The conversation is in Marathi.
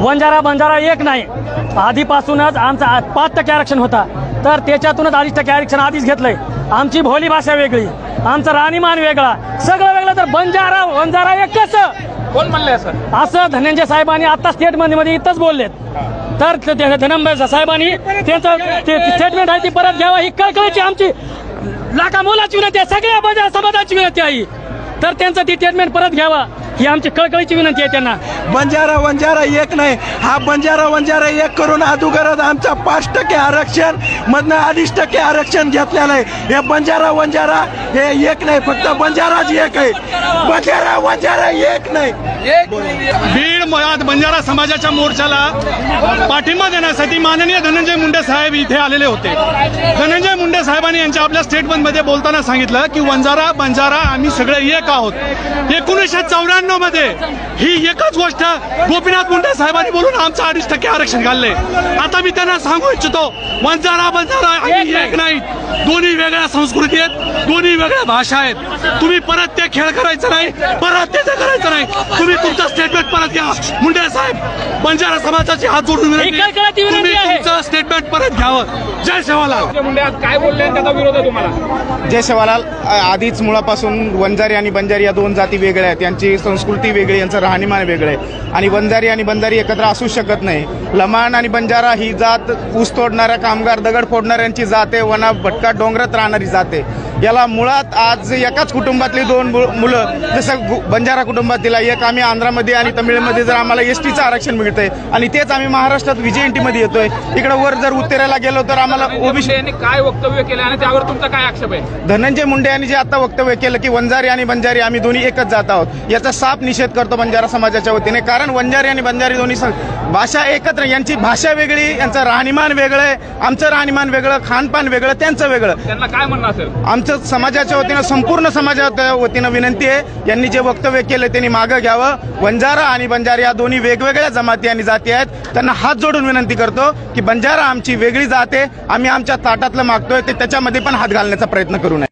वंजारा बंजारा एक नाही, आधीपासूनच आमचा 5% आरक्षण होता, तर त्याच्यातूनच 2.5% आरक्षण आधीच घेतलंय। आमची भोली भाषा वेगळी, आमचा राहणीमान वेगळा, सगळं वेगळं, तर बंजारा वंजारा एक कसं कोण म्हणले असं धनंजय साहेबांनी आता स्टेटमेंटमध्ये इथंच बोललेत। तर धनंजय साहेबांनी त्यांचं स्टेटमेंट आहे ती परत घ्यावा, ही कळकळीची आमची लाखा मोलाची विनंती आहे, सगळ्या बंजारा समाजाची विनंती आहे। तर त्यांचं ती स्टेटमेंट परत घ्यावा ही आमची कळकळीची विनंती आहे त्यांना। बंजारा वंजारा एक नाही, हा बंजारा वंजारा एक करून अगोदरच आमचा 5% आरक्षण मधनं 2.5% आरक्षण घेतलेलं आहे। हे बंजारा वंजारा हे एक नाही, फक्त बंजाराच एक आहे, बंजारा वंजारा एक नाही। बीड मुळात बंजारा समाजाच्या मोर्चाला पाठिंबा देण्यासाठी माननीय धनंजय मुंडे साहेब इथे आलेले होते। धनंजय मुंडे साहेबांनी यांच्या आपल्या स्टेटमेंटमध्ये बोलताना सांगितलं की वंजारा बंजारा आम्ही सगळे एक आहोत। 1994 मध्ये ही एकच गोष्ट गोपीनाथ मुंडे साहेबांनी बोलून आमचं 2.5% आरक्षण घालले। आता मी त्यांना सांगू इच्छितो वंजारा बंजारा आम्ही एक नाहीत, दोन्ही वेगळ्या संस्कृती आहेत, दोन्ही वेगळ्या भाषा आहेत। तुम्ही परत ते खेळ करायचं नाही, परत ते करायचं नाही, तुम्ही तुमचं स्टेटमेंट परत घ्या। मुंडे साहेब बंजारा समाजाची हात जोडून विनंती, तुम्ही तुमचं स्टेटमेंट परत घ्यावं। जय सेवालाल। मुंडे आज काय बोलले त्याचा विरोध आहे तुम्हाला? जय सेवालाल। आधीच मुळापासून वंजारी आणि बंजारी या दोन जाती वेगळ्या आहेत, यांची संस्कृती वेगळी, यांचं राहणीमान वेगळं आहे आणि वंजारी आणि बंजारी एकत्र असू शकत नाही। लमाण आणि बंजारा ही जात ऊस तोडणाऱ्या कामगार दगड फोडणाऱ्यांची जात आहे, वना भटका डोंगरात राहणारी जात आहे। याला मुळात आज एकाच कुटुंबातली दोन मुलं, जसं बंजारा कुटुंबातील एक आम्ही आंध्रामध्ये आणि तमिळमध्ये जर आम्हाला एसटीचं आरक्षण मिळतंय आणि तेच आम्ही महाराष्ट्रात VJNT मध्ये येतोय, इकडे वर जर उत्तरेला गेलो तर आम्हाला ओबीसी काय वक्तव्य केलं आणि त्यावर तुमचा काय आक्षेप आहे? धनंजय मुंडे यांनी जे आता वक्तव्य केलं की वंजारी आणि बंजारी आम्ही दोन्ही एकच जात आहोत, याचा साफ निषेध करतो बंजारा समाजाच्या वतीने। कारण वंजारी आणि बंजारी दोन्ही भाषा एकत्र, यांची भाषा वेगळी, यांचं राहणीमान वेगळं आहे, आमचं राहणीमान वेगळं, खानपान वेगळं, त्यांचं वेगळं। त्यांना काय म्हणणं असेल? आमचं समाजाच्या वतीनं, संपूर्ण समाजाच्या वतीनं विनंती आहे, यांनी जे वक्तव्य केलं त्यांनी मागं घ्यावं। वंजारा आणि बंजारी या दोन्ही वेगवेगळ्या जमाती आणि जाती आहेत, त्यांना हात जोडून विनंती करतो की बंजारा आमची वेगळी जात आहे, आम्ही आमच्या ताटातलं मागतोय ते त्याच्यामध्ये पण हात घालण्याचा प्रयत्न करू नये।